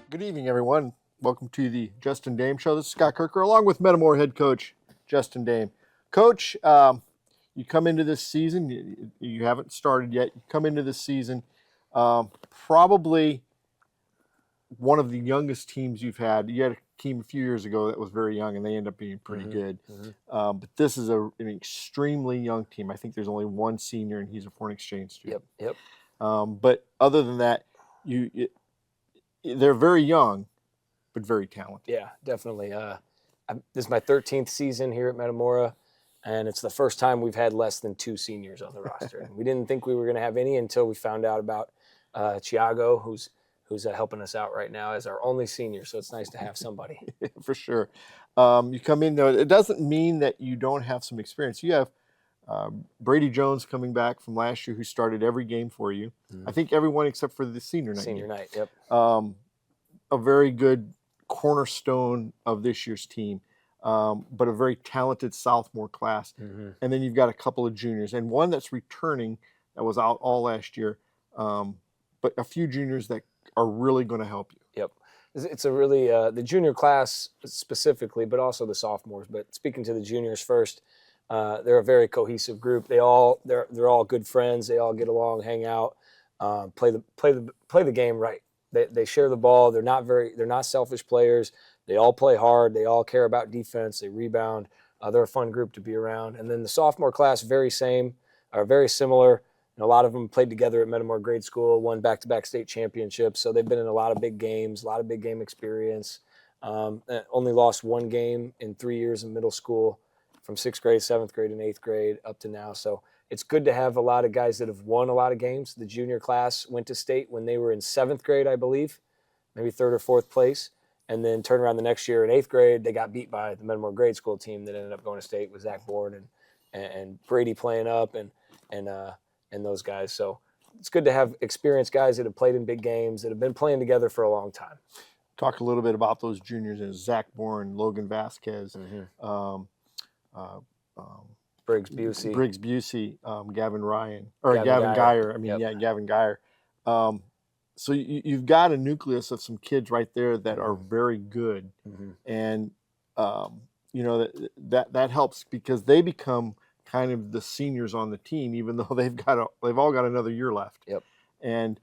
Good evening, everyone. Welcome to the Justin Dehm Show. This is Scott Kerker, along with Metamore head coach Justin Dehm. Coach, you come into this season, you haven't started yet. You come into this season, probably one of the youngest teams you've had. You had a team a few years ago that was very young, and they end up being pretty good. But this is an extremely young team. I think there's only one senior, and he's a foreign exchange student. Yep. But other than that, they're very young, but very talented. Yeah, definitely. This is my 13th season here at Metamora, and it's the first time we've had less than 2 seniors on the roster. We didn't think we were going to have any until we found out about Thiago, who's helping us out right now as our only senior. So it's nice to have somebody. For sure. You come in, though, it doesn't mean that you don't have some experience. You have Brady Jones coming back from last year, who started every game for you. I think everyone except for the senior night. Senior night, yep. A very good cornerstone of this year's team, but a very talented sophomore class. And then you've got a couple of juniors and one that's returning that was out all last year, but a few juniors that are really going to help you. Yep. It's a really the junior class specifically, but also the sophomores. But speaking to the juniors first, they're a very cohesive group. They're all good friends. They all get along, hang out, play the game right. They share the ball. They're not selfish players. They all play hard. They all care about defense. They rebound. They're a fun group to be around. And then the sophomore class, very similar. And a lot of them played together at Metamore Grade School, won back-to-back state championships. So they've been in a lot of big games, a lot of big game experience. Only lost one game in 3 years in middle school, from 6th grade, 7th grade, and 8th grade up to now. So it's good to have a lot of guys that have won a lot of games. The junior class went to state when they were in 7th grade, I believe, maybe 3rd or 4th place. And then turn around the next year in 8th grade, they got beat by the Metamore Grade School team that ended up going to state with Zach Bourne and Brady playing up and those guys. So it's good to have experienced guys that have played in big games, that have been playing together for a long time. Talk a little bit about those juniors and Zach Bourne, Logan Vasquez, Briggs Busey, Gavin Geyer. Gavin Geyer. So you've got a nucleus of some kids right there that are very good, and that helps because they become kind of the seniors on the team, even though they've all got another year left. Yep. And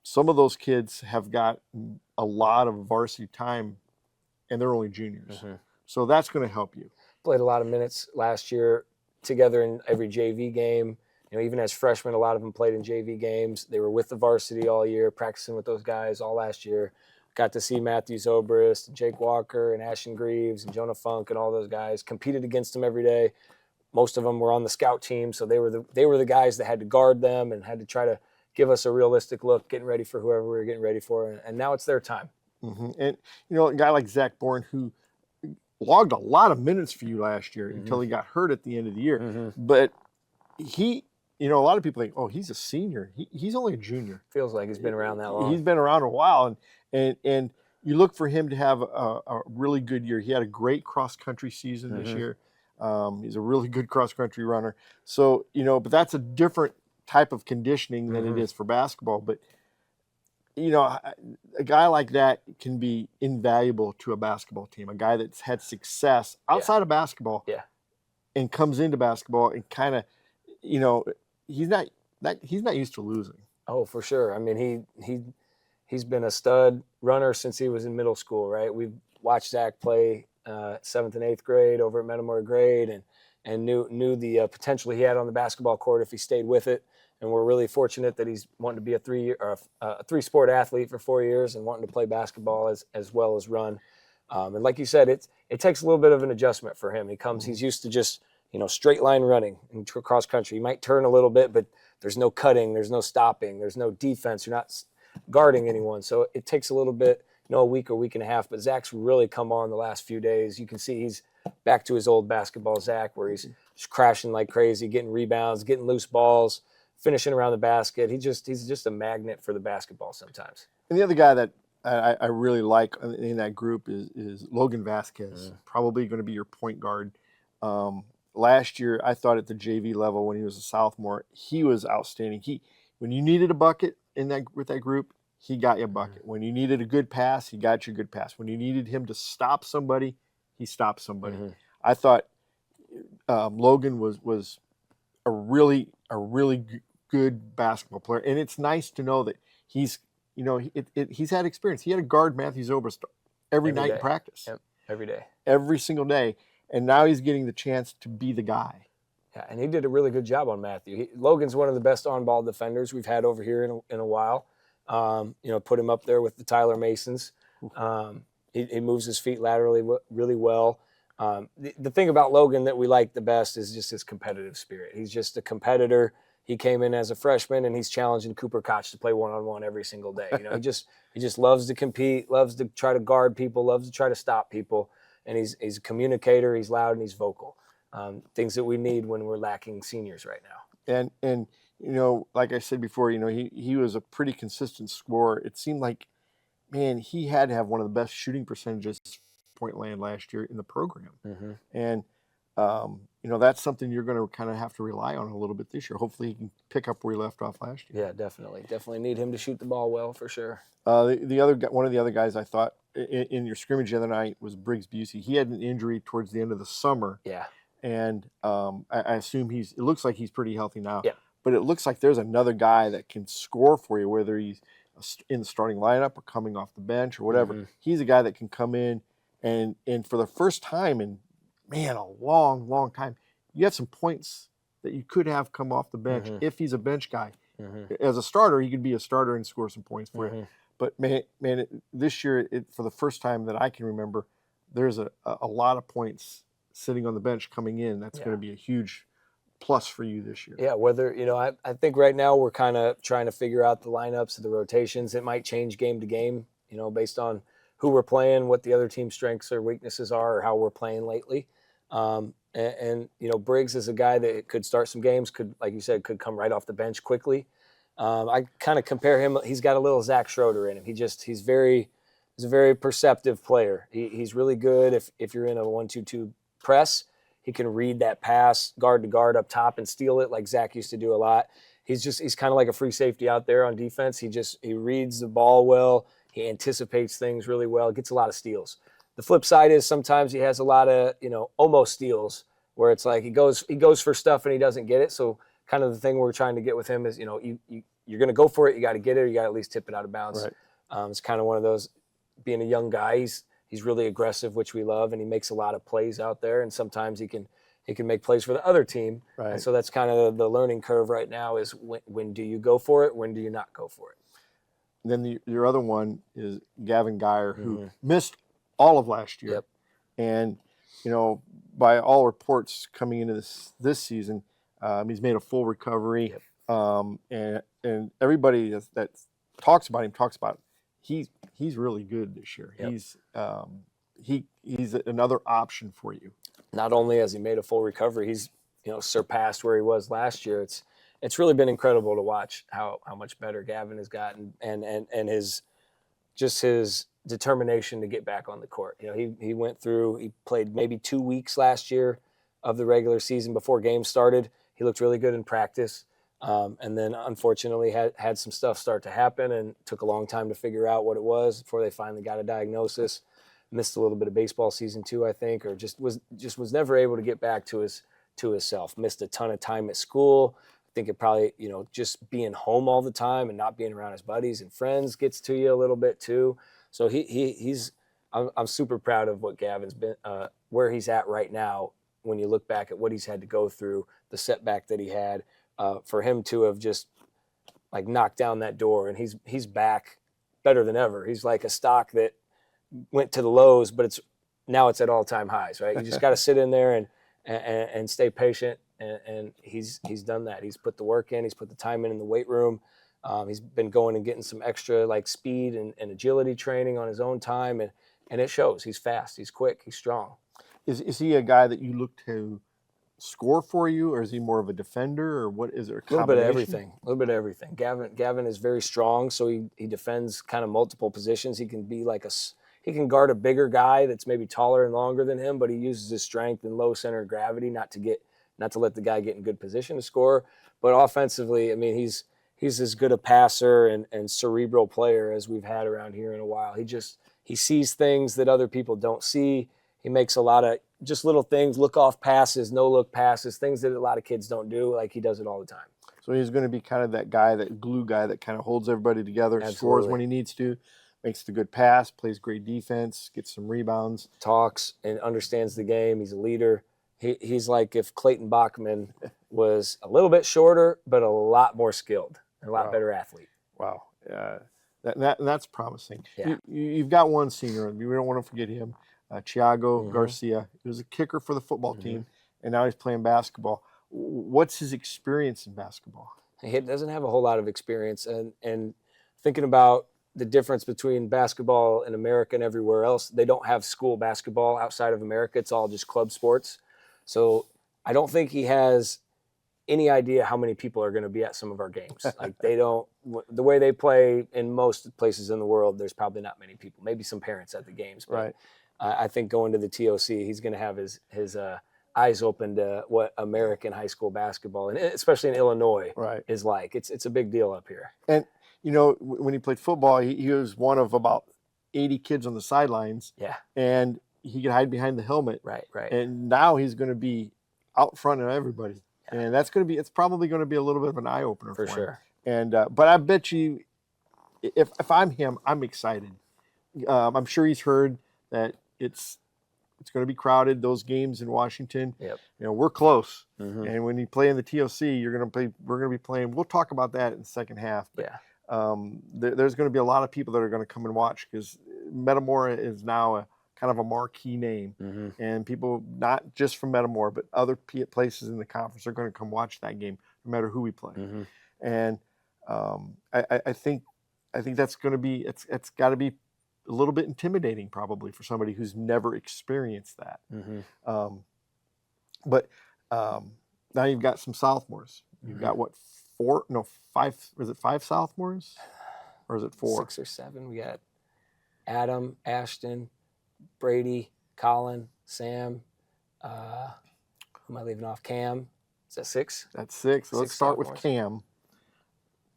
some of those kids have got a lot of varsity time, and they're only juniors. So that's going to help you. Played a lot of minutes last year together in every JV game. Even as freshmen, a lot of them played in JV games. They were with the varsity all year, practicing with those guys all last year. Got to see Matthew Zobrist, and Jake Walker, and Ashton Greaves, and Jonah Funk, and all those guys. Competed against them every day. Most of them were on the scout team, so they were the guys that had to guard them and had to try to give us a realistic look, getting ready for whoever we were getting ready for. And now it's their time. And a guy like Zach Bourne, who logged a lot of minutes for you last year until he got hurt at the end of the year. But he, a lot of people think, oh, he's a senior. He's only a junior. Feels like he's been around that long. He's been around a while, and you look for him to have a really good year. He had a great cross-country season this year. He's a really good cross-country runner. So, but that's a different type of conditioning than it is for basketball. But, a guy like that can be invaluable to a basketball team, a guy that's had success outside of basketball and comes into basketball and kind of, he's not used to losing. Oh, for sure. I mean, he's been a stud runner since he was in middle school, right? We've watched Zach play 7th and 8th grade over at Metamore Grade and knew the potential he had on the basketball court if he stayed with it. And we're really fortunate that he's wanting to be a 3-sport athlete for 4 years and wanting to play basketball as well as run. And like you said, it takes a little bit of an adjustment for him. He's used to just straight line running in cross country. He might turn a little bit, but there's no cutting, there's no stopping, there's no defense. You're not guarding anyone, so it takes a little bit, a week or week and a half. But Zach's really come on the last few days. You can see he's back to his old basketball Zach, where he's just crashing like crazy, getting rebounds, getting loose balls, finishing around the basket. He's just a magnet for the basketball sometimes. And the other guy that I really like in that group is Logan Vasquez, probably going to be your point guard. Last year, I thought at the JV level when he was a sophomore, he was outstanding. When you needed a bucket with that group, he got you a bucket. When you needed a good pass, he got you a good pass. When you needed him to stop somebody, he stopped somebody. I thought Logan was a really good basketball player, and it's nice to know that he's he's had experience. He had to guard Matthew Zobrist every night in practice. Yep. Every day. Every single day. And now he's getting the chance to be the guy. Yeah, and he did a really good job on Matthew. Logan's one of the best on-ball defenders we've had over here in a while. Put him up there with the Tyler Masons. He moves his feet laterally really well. The thing about Logan that we like the best is just his competitive spirit. He's just a competitor. He came in as a freshman, and he's challenging Cooper Koch to play one-on-one every single day. He just loves to compete, loves to try to guard people, loves to try to stop people, and he's a communicator. He's loud and he's vocal. Things that we need when we're lacking seniors right now. And like I said before, he was a pretty consistent scorer. It seemed like, man, he had to have one of the best shooting percentages point land last year in the program. And that's something you're going to kind of have to rely on a little bit this year. Hopefully he can pick up where he left off last year. Yeah, definitely need him to shoot the ball well for sure. One of the other guys I thought in your scrimmage the other night was Briggs Busey. He had an injury towards the end of the summer. Yeah. And I assume it looks like he's pretty healthy now. Yeah. But it looks like there's another guy that can score for you, whether he's in the starting lineup or coming off the bench or whatever. He's a guy that can come in and for the first time in, man, a long time, you have some points that you could have come off the bench if he's a bench guy. As a starter, he could be a starter and score some points for you. But man, this year, for the first time that I can remember, there's a lot of points sitting on the bench coming in. That's going to be a huge plus for you this year. Yeah, I think right now we're kind of trying to figure out the lineups and the rotations. It might change game to game, based on who we're playing, what the other team's strengths or weaknesses are, or how we're playing lately. Briggs is a guy that could start some games, like you said, could come right off the bench quickly. I kind of compare him. He's got a little Zach Schroeder in him. He's a very perceptive player. He's really good if you're in a 1-2-2 press. He can read that pass guard to guard up top and steal it like Zach used to do a lot. He's kind of like a free safety out there on defense. He reads the ball well. He anticipates things really well. Gets a lot of steals. The flip side is sometimes he has a lot of, almost steals where it's like he goes for stuff and he doesn't get it. So kind of the thing we're trying to get with him is, you're going to go for it. You got to get it. Or you got to at least tip it out of bounds. Right. It's kind of one of those, being a young guy, he's really aggressive, which we love, and he makes a lot of plays out there. And sometimes he can make plays for the other team. Right. And so that's kind of the learning curve right now is when do you go for it? When do you not go for it? Then your other one is Gavin Geyer, who missed all of last year. Yep. And, by all reports coming into this season, he's made a full recovery. Yep. And everybody that talks about him he's really good this year. Yep. He's another option for you. Not only has he made a full recovery, he's surpassed where he was last year. It's really been incredible to watch how much better Gavin has gotten and his determination to get back on the court. He played maybe 2 weeks last year of the regular season before games started. He looked really good in practice. And then unfortunately had some stuff start to happen and took a long time to figure out what it was before they finally got a diagnosis. Missed a little bit of baseball season too, I think, or just was never able to get back to himself. Missed a ton of time at school. I think it probably, just being home all the time and not being around his buddies and friends gets to you a little bit too. So I'm super proud of what Gavin's been, where he's at right now. When you look back at what he's had to go through, the setback that he had, for him to have just like knocked down that door, and he's back better than ever. He's like a stock that went to the lows, but now it's at all-time highs, right? You just got to sit in there and stay patient, and he's done that. He's put the work in. He's put the time in the weight room. He's been going and getting some extra like speed and agility training on his own time, and it shows. He's fast. He's quick. He's strong. Is he a guy that you look to score for you, or is he more of a defender, or what is it? A little bit of everything. Gavin is very strong, so he defends kind of multiple positions. He can be he can guard a bigger guy that's maybe taller and longer than him, but he uses his strength and low center of gravity not to let the guy get in good position to score. But offensively, I mean, he's as good a passer and cerebral player as we've had around here in a while. He sees things that other people don't see. He makes a lot of just little things, look-off passes, no-look passes, things that a lot of kids don't do. Like, he does it all the time. So he's going to be kind of that guy, that glue guy that kind of holds everybody together, scores when he needs to, makes the good pass, plays great defense, gets some rebounds. Talks and understands the game. He's a leader. He's like if Clayton Bachman was a little bit shorter, but a lot more skilled, and a lot better athlete. Wow. That's promising. Yeah. You've got one senior. We don't want to forget him, Thiago Garcia. He was a kicker for the football team, and now he's playing basketball. What's his experience in basketball? He doesn't have a whole lot of experience, and thinking about the difference between basketball in America and everywhere else, they don't have school basketball outside of America. It's all just club sports. So I don't think he has any idea how many people are going to be at some of our games. Like, they don't, the way they play in most places in the world, there's probably not many people, maybe some parents at the games. But Right. I think going to the TOC, he's going to have his eyes open to what American high school basketball, and especially in Illinois, is like. It's a big deal up here. And, you know, when he played football, he was one of about 80 kids on the sidelines. Yeah. And he could hide behind the helmet. Right. And now he's going to be out front of everybody. Yeah. And it's probably going to be a little bit of an eye opener for him. Sure. And but I bet you, if I'm him, I'm excited. I'm sure he's heard that it's going to be crowded. Those games in Washington, Yep. You know, we're close. And when you play in the TOC, we're going to be playing. We'll talk about that in the second half. But, there's going to be a lot of people that are going to come and watch, because Metamora is now a kind of a marquee name, and people not just from Metamora but other places in the conference are going to come watch that game no matter who we play. And I think that's going to be it's got to be a little bit intimidating probably for somebody who's never experienced that. But now you've got some sophomores. You've got what, 5? Is it 5 sophomores, or is it 4? 6 or 7. We got Adam, Ashton, Brady, Colin, Sam. Who am I leaving off? Cam. Is that 6? That's 6. Let's start with Cam.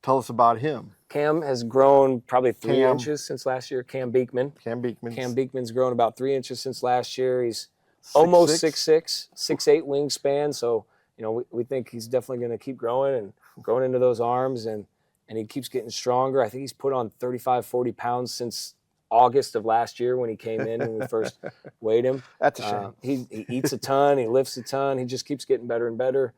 Tell us about him. Cam has grown probably 3 inches since last year. Cam Beekman's grown about 3 inches since last year. He's almost 6'6", 6'8" wingspan. So, you know, we think he's definitely going to keep growing and growing into those arms, and he keeps getting stronger. I think he's put on 35, 40 pounds since August of last year when he came in and we first weighed him. That's a shame. He eats a ton. He lifts a ton. He just keeps getting better and better.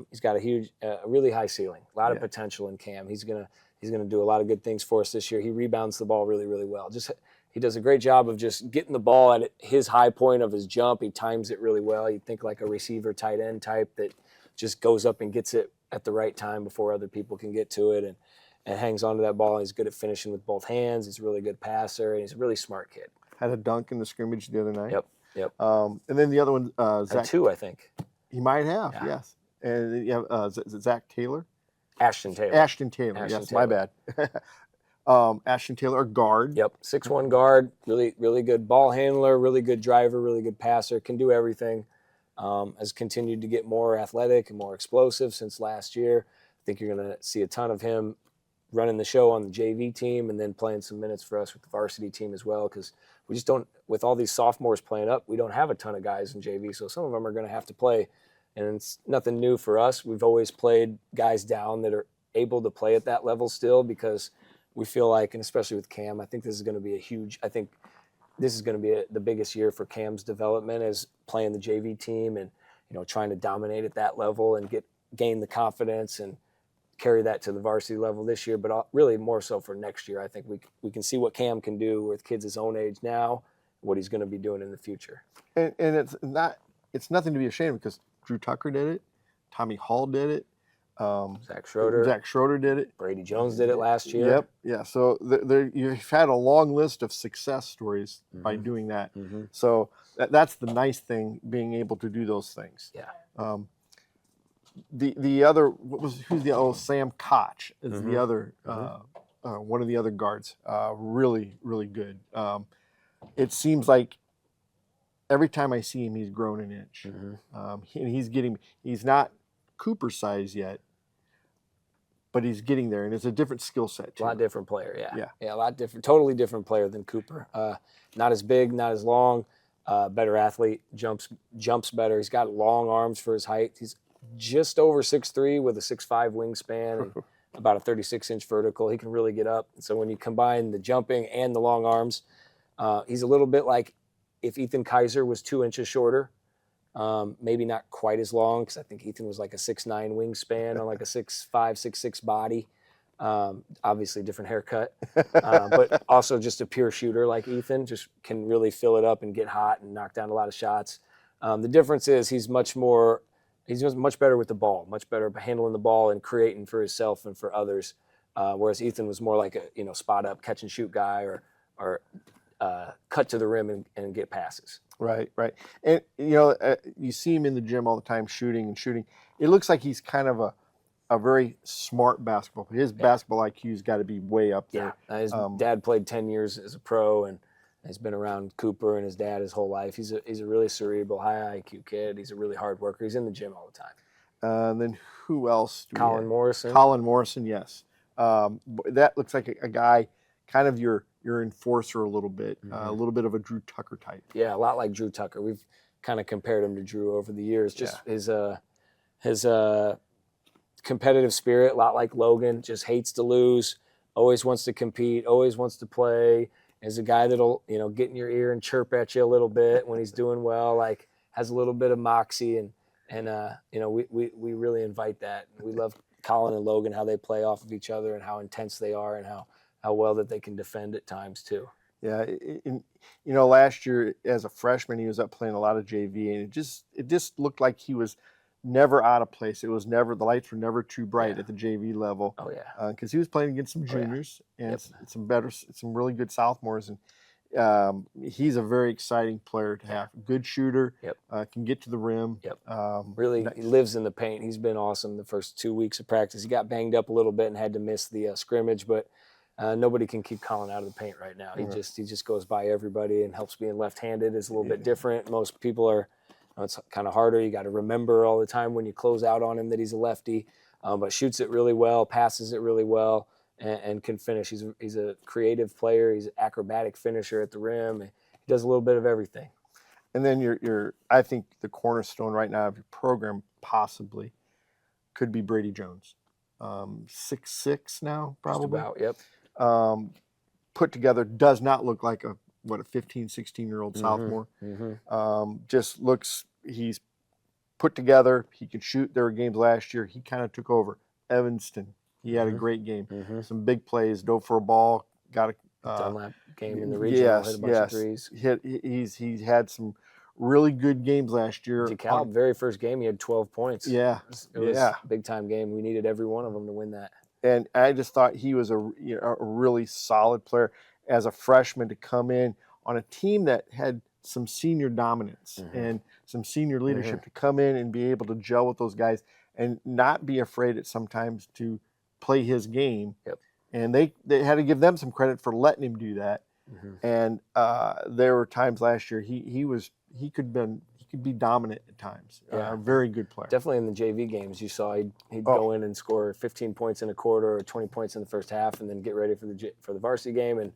He's got a really high ceiling, a lot of potential in Cam. He's gonna do a lot of good things for us this year. He rebounds the ball really, really well. He does a great job of just getting the ball at his high point of his jump. He times it really well. You'd think like a receiver tight end type that just goes up and gets it at the right time before other people can get to it, and hangs onto that ball. He's good at finishing with both hands. He's a really good passer, and he's a really smart kid. Had a dunk in the scrimmage the other night. Yep. And then the other one, Zach. 2, I think. He might have, yes. And then you have Zach Taylor. Ashton Taylor. Yes, my bad. Ashton Taylor, a guard. Yep, 6'1" guard, really, really good ball handler, really good driver, really good passer, can do everything. Has continued to get more athletic and more explosive since last year. I think you're going to see a ton of him running the show on the JV team and then playing some minutes for us with the varsity team as well, because we just don't, with all these sophomores playing up, we don't have a ton of guys in JV, so some of them are going to have to play, and it's nothing new for us. We've always played guys down that are able to play at that level still, because we feel like, and especially with Cam, I think this is going to be the biggest year for Cam's development, is playing the JV team and, you know, trying to dominate at that level and gain the confidence and carry that to the varsity level this year, but really more so for next year. I think we can see what Cam can do with kids his own age now, what he's going to be doing in the future. And it's nothing to be ashamed of, because Drew Tucker did it, Tommy Hall did it, Zach Schroeder did it, Brady Jones did it last year. Yep, yeah. So you've had a long list of success stories by doing that. So that's the nice thing, being able to do those things. Yeah. The other, Sam Koch is the other one of the other guards. Really, really good. It seems like every time I see him, he's grown an inch. And he's not Cooper size yet, but he's getting there, and it's a different skill set A too. lot different player, yeah. Yeah. A lot different, totally different player than Cooper. Not as big, not as long, better athlete, jumps better. He's got long arms for his height. He's just over 6'3" with a 6'5" wingspan and about a 36-inch vertical. He can really get up. So when you combine the jumping and the long arms, he's a little bit like if Ethan Kaiser was 2 inches shorter. Maybe not quite as long because I think Ethan was like a 6'9" wingspan on like a 6'5", 6'6" body. Obviously different haircut, but also just a pure shooter like Ethan, just can really fill it up and get hot and knock down a lot of shots. The difference is he's much better with the ball, much better handling the ball and creating for himself and for others. Whereas Ethan was more like a spot up catch and shoot guy or cut to the rim and get passes. Right. And, you see him in the gym all the time shooting. It looks like he's kind of a very smart basketball player. His basketball IQ's got to be way up there. Yeah. His dad played 10 years as a pro and he's been around Cooper and his dad his whole life. He's a really cerebral, high IQ kid. He's a really hard worker. He's in the gym all the time. Then who else? Colin Morrison. Colin Morrison, yes. That looks like a guy, kind of your enforcer a little bit, a little bit of a Drew Tucker type. Yeah, a lot like Drew Tucker. We've kind of compared him to Drew over the years. Just his competitive spirit, a lot like Logan, just hates to lose, always wants to compete, always wants to play. Is a guy that'll, get in your ear and chirp at you a little bit when he's doing well, like has a little bit of moxie and we really invite that. We love Colin and Logan, how they play off of each other and how intense they are and how well that they can defend at times too. Yeah, last year as a freshman, he was up playing a lot of JV, and it just looked like he was never out of place. It was the lights were never too bright at the JV level. Oh yeah, because he was playing against some juniors and some really good sophomores, and he's a very exciting player to have. Good shooter, can get to the rim. Really he lives in the paint. He's been awesome the first 2 weeks of practice. He got banged up a little bit and had to miss the scrimmage, but nobody can keep Colin out of the paint right now. He just goes by everybody and helps being left-handed is a little bit different. Most people are, it's kind of harder. You got to remember all the time when you close out on him that he's a lefty, but shoots it really well, passes it really well, and can finish. He's a creative player. He's an acrobatic finisher at the rim. He does a little bit of everything. And then I think the cornerstone right now of your program possibly could be Brady Jones. 6'6" now, probably. Just about, yep. Put together, does not look like a 15, 16-year-old sophomore. Just looks, he's put together. He can shoot. There were games last year. He kind of took over. Evanston, he had a great game. Some big plays, dove for a ball, got a Dunlap game in the regional, hit a bunch of threes. He's had some really good games last year. DeKalb, very first game, he had 12 points. Yeah. It was a big-time game. We needed every one of them to win that. And I just thought he was a really solid player as a freshman to come in on a team that had some senior dominance and some senior leadership to come in and be able to gel with those guys and not be afraid at sometimes to play his game. And they had to give them some credit for letting him do that. And there were times last year he could be dominant at times. Very good player. Definitely in the JV games, you saw he'd go in and score 15 points in a quarter or 20 points in the first half, and then get ready for the varsity game. And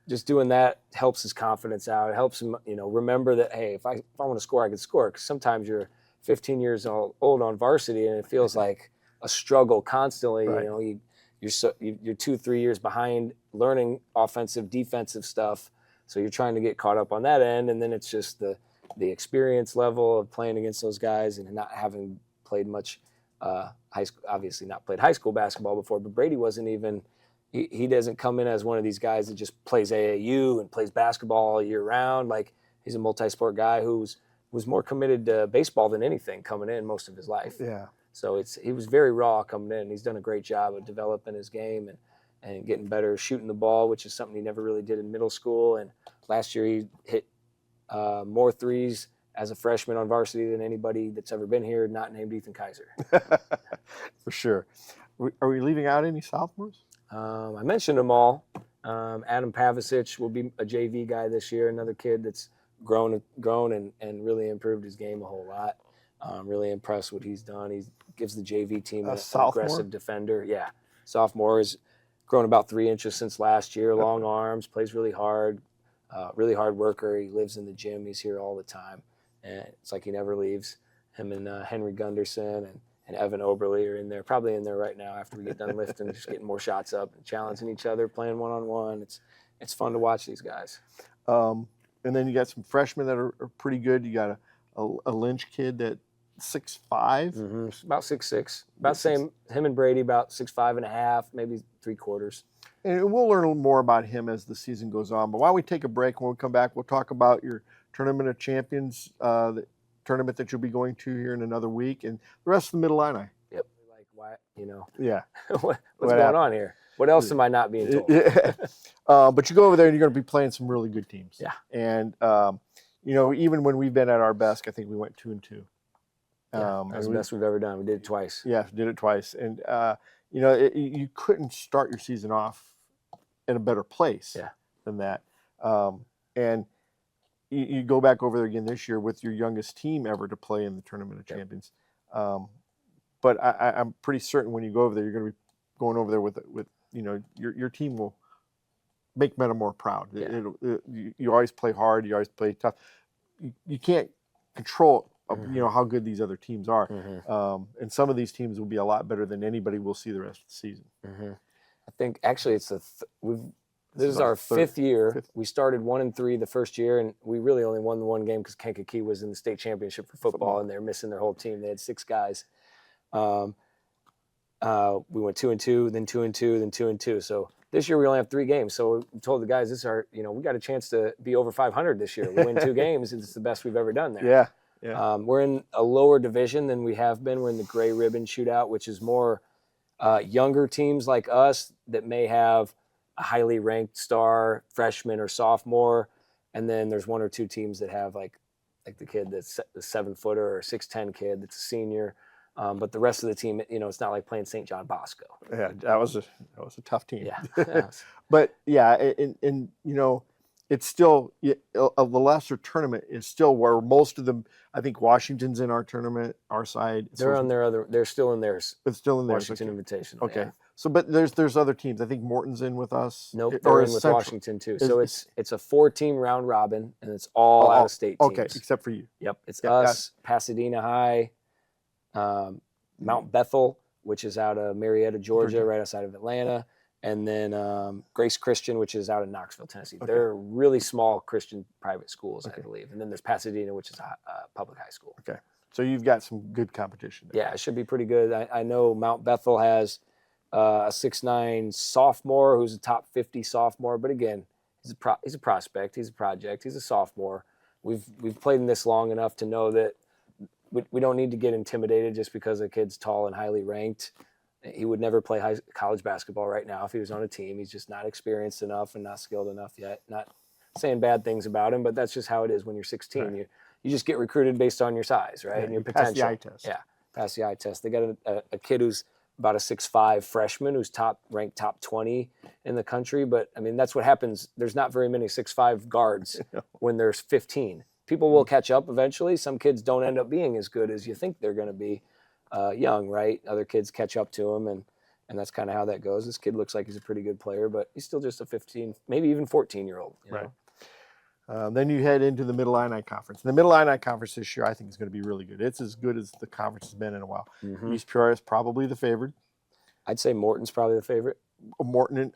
just doing that helps his confidence out. It helps him, remember that, hey, if I want to score, I can score. Because sometimes you're 15 years old on varsity, and it feels like a struggle constantly. Right. You're 2-3 years behind learning offensive, defensive stuff. So you're trying to get caught up on that end, and then it's just the experience level of playing against those guys and not having played much high school, obviously not played high school basketball before, but Brady wasn't even, he doesn't come in as one of these guys that just plays AAU and plays basketball all year round. Like, he's a multi-sport guy who was more committed to baseball than anything coming in most of his life. Yeah. So he was very raw coming in. He's done a great job of developing his game and getting better shooting the ball, which is something he never really did in middle school. And last year he hit more threes as a freshman on varsity than anybody that's ever been here, not named Ethan Kaiser. For sure. Are we leaving out any sophomores? I mentioned them all. Adam Pavicic will be a JV guy this year, another kid that's grown and really improved his game a whole lot. Really impressed what he's done. He gives the JV team an aggressive defender. Yeah. sophomore, has grown about 3 inches since last year. Long arms, plays really hard worker. He lives in the gym. He's here all the time, and it's like he never leaves. Him and Henry Gunderson and Evan Oberly are in there, probably in there right now after we get done lifting, just getting more shots up and challenging each other, playing one-on-one. It's fun to watch these guys. And then you got some freshmen that are pretty good. You got a Lynch kid that 6'5". About 6'6". About same. Him and Brady about 6'5.5", maybe 3/4. And we'll learn a little more about him as the season goes on. But why don't we take a break? When we come back, we'll talk about your Tournament of Champions, the tournament that you'll be going to here in another week, and the rest of the Middle Illini. Yep. Like, why, Yeah. What's going on here? What else am I not being told? But you go over there and you're going to be playing some really good teams. Yeah. And, even when we've been at our best, I think we went 2-2. That's the best we've ever done. We did it twice. Yeah, did it twice. And, you couldn't start your season off in a better place than that. And you go back over there again this year with your youngest team ever to play in the Tournament of Champions. But I'm pretty certain when you go over there, you're going to be going over there with your team will make Metamore proud. Yeah. You always play hard. You always play tough. You can't control how good these other teams are. And some of these teams will be a lot better than anybody will see the rest of the season. I think actually it's this is our fifth year. We started 1-3 the first year, and we really only won the one game because Kankakee was in the state championship for football, and they're missing their whole team. They had 6 guys. We went 2-2, then 2-2, then 2-2. So this year we only have 3 games. So we told the guys, this is our, we got a chance to be over 500 this year. We win 2 games. It's the best we've ever done there. Yeah. We're in a lower division than we have been. We're in the gray ribbon shootout, which is more younger teams like us that may have a highly ranked star freshman or sophomore, and then there's 1 or 2 teams that have like the kid that's the 7-footer or 6'10" kid that's a senior. But the rest of the team, it's not like playing St. John Bosco. Yeah, that was a tough team. Yeah. But yeah, and it's still the lesser tournament is still where most of them. I think Washington's in our tournament, our side. They're on their other. They're still in theirs. It's still in theirs. Washington Invitational. Okay. Yeah. So, but there's other teams. I think Morton's in with us. Nope, they're in with Washington too. So it's a 4-team round robin, and it's all out of state teams. Okay, except for you. Yep, it's us, Pasadena High, Mount Bethel, which is out of Marietta, Georgia, right outside of Atlanta, and then Grace Christian, which is out of Knoxville, Tennessee. Okay. They're really small Christian private schools, I believe. And then there's Pasadena, which is a public high school. Okay, so you've got some good competition there. Yeah, it should be pretty good. I know Mount Bethel has a 6'9" sophomore who's a top 50 sophomore, but again, he's a prospect, he's a project, he's a sophomore. We've played in this long enough to know that we don't need to get intimidated just because a kid's tall and highly ranked. He would never play college basketball right now if he was on a team. He's just not experienced enough and not skilled enough yet. Not saying bad things about him, but that's just how it is when you're 16. Right. You just get recruited based on your size, right? Yeah, and your potential. Pass the eye test. Yeah, pass the eye test. They got a kid who's about a 6'5" freshman who's ranked top 20 in the country. But, I mean, that's what happens. There's not very many 6'5" guards when there's 15. People will catch up eventually. Some kids don't end up being as good as you think they're going to be young, right? Other kids catch up to them, and that's kind of how that goes. This kid looks like he's a pretty good player, but he's still just a 15, maybe even 14-year-old. Right. Then you head into the Mid-Illini Conference. The Mid-Illini Conference this year, I think, is going to be really good. It's as good as the conference has been in a while. East Peoria is probably the favorite. I'd say Morton's probably the favorite. I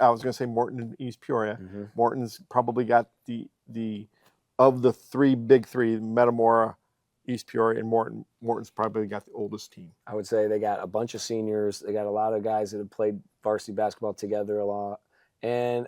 was going to say Morton and East Peoria. Morton's probably got the of the big three, Metamora, East Peoria, and Morton. Morton's probably got the oldest team. I would say they got a bunch of seniors. They got a lot of guys that have played varsity basketball together a lot. And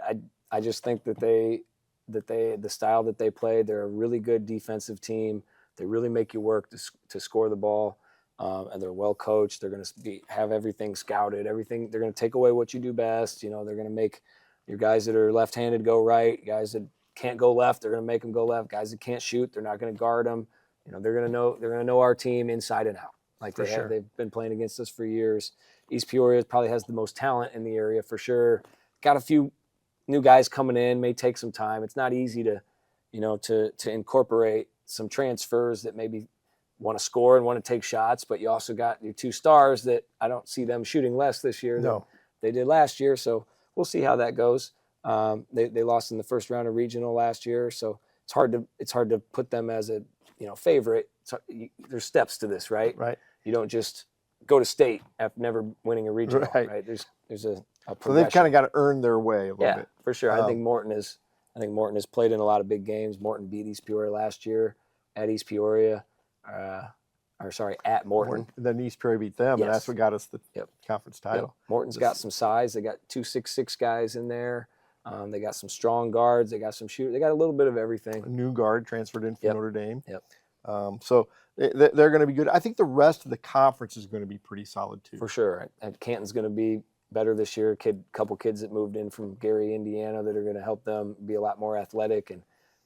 I just think that the style that they play, they're a really good defensive team. They really make you work to score the ball, and they're well coached. They're going to have everything scouted. Everything they're going to take away what you do best. They're going to make your guys that are left-handed go right. Guys that can't go left, they're going to make them go left. Guys that can't shoot, they're not going to guard them. They're going to know our team inside and out. Like they have. They've been playing against us for years. East Peoria probably has the most talent in the area for sure. Got a few new guys coming in, may take some time. It's not easy to incorporate some transfers that maybe want to score and want to take shots, but you also got your 2 stars that I don't see them shooting less this year they did last year. So we'll see how that goes. They lost in the first round of regional last year, so it's hard to put them as a favorite. There's steps to this, right? Right. You don't just go to state after never winning a regional, Right. right? There's a progression. So they've kind of got to earn their way a little bit. For sure. I think Morton has played in a lot of big games. Morton beat East Peoria last year at East Peoria, at Morton. Then East Peoria beat them, and that's what got us the conference title. Morton's got some size. They got 2'6" guys in there. They got some strong guards. They got some shooters. They got a little bit of everything. A new guard transferred in from Notre Dame. Yep. So they're going to be good. I think the rest of the conference is going to be pretty solid too. For sure. And Canton's going to be better this year. Couple kids that moved in from Gary, Indiana, that are going to help them be a lot more athletic and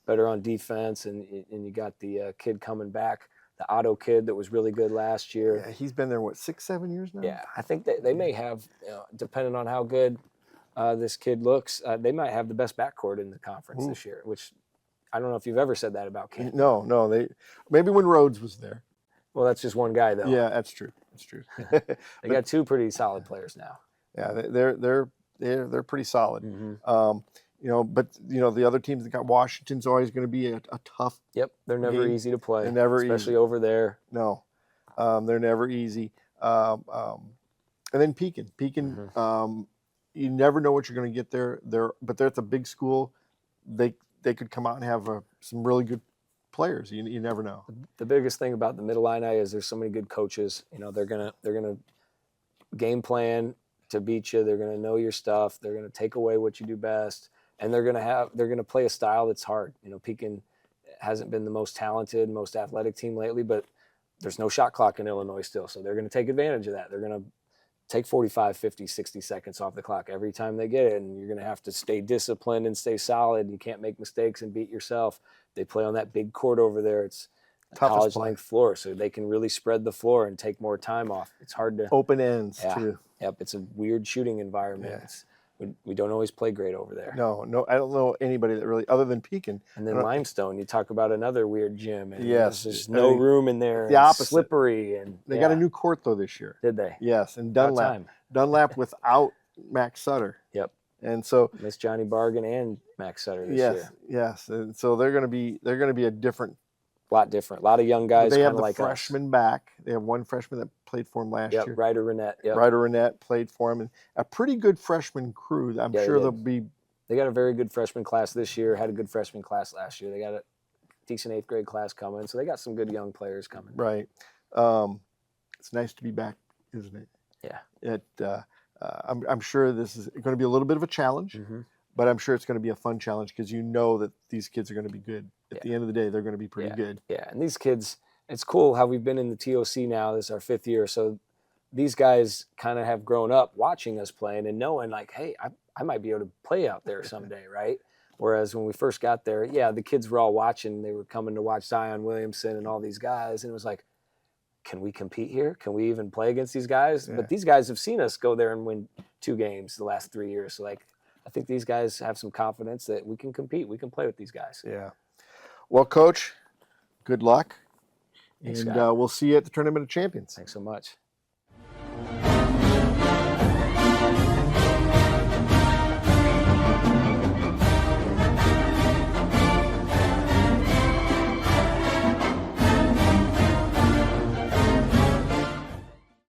better on defense. And you got the kid coming back, the Otto kid that was really good last year. Yeah, he's been there 6-7 years now. Yeah, I think they may have, depending on how good this kid looks, they might have the best backcourt in the conference this year, which I don't know if you've ever said that about Canton. No, they maybe when Rhodes was there. Well, that's just one guy though. Yeah, that's true. They got two pretty solid players now. Yeah, they're pretty solid. Mm-hmm. But the other teams that got Washington's always going to be a tough. Yep, they're never easy to play. They're never especially easy. over there. No, they're never easy. And then Pekin. You never know what you're going to get there. But they're at the big school. They could come out and have some really good players. You never know. The biggest thing about the Middle Illini is there's so many good coaches. They're gonna game plan to beat you. They're gonna know your stuff. They're gonna take away what you do best, and they're gonna play a style that's hard. Pekin hasn't been the most talented, most athletic team lately, but there's no shot clock in Illinois still, so they're gonna take advantage of that. They're gonna take 45, 50, 60 seconds off the clock every time they get it, and you're going to have to stay disciplined and stay solid. You can't make mistakes and beat yourself. They play on that big court over there. It's a college-length floor, so they can really spread the floor and take more time off. It's hard to... Open ends, too. Yep, it's a weird shooting environment. Yeah. We don't always play great over there. No, I don't know anybody that really, other than Pekin. And then Limestone, you talk about another weird gym. And yes. There's no room in there. The opposite. Slippery. And they got a new court, though, this year. Did they? Yes, and Dunlap without Max Sutter. Yep. And so Miss Johnny Bargan and Max Sutter this year. Yes. And so they're going to be a different. A lot different. A lot of young guys. They have the like freshman back. They have one freshman that played for him last year. Ryder Renette. Yep. Ryder Renette played for him, and a pretty good freshman crew. I'm sure they'll be. They got a very good freshman class this year. Had a good freshman class last year. They got a decent 8th grade class coming, so they got some good young players coming. Right. It's nice to be back, isn't it? Yeah. I'm sure this is going to be a little bit of a challenge, but I'm sure it's going to be a fun challenge because you know that these kids are going to be good. At the end of the day, they're going to be pretty good. Yeah, and these kids, it's cool how we've been in the TOC now. This is our 5th year, so these guys kind of have grown up watching us playing and knowing, like, hey, I might be able to play out there someday, right? Whereas when we first got there, the kids were all watching. They were coming to watch Zion Williamson and all these guys, and it was like, can we compete here? Can we even play against these guys? Yeah. But these guys have seen us go there and win 2 games the last 3 years. So, I think these guys have some confidence that we can compete. We can play with these guys. Yeah. Well, Coach, good luck. Thanks, and we'll see you at the Tournament of Champions. Thanks so much.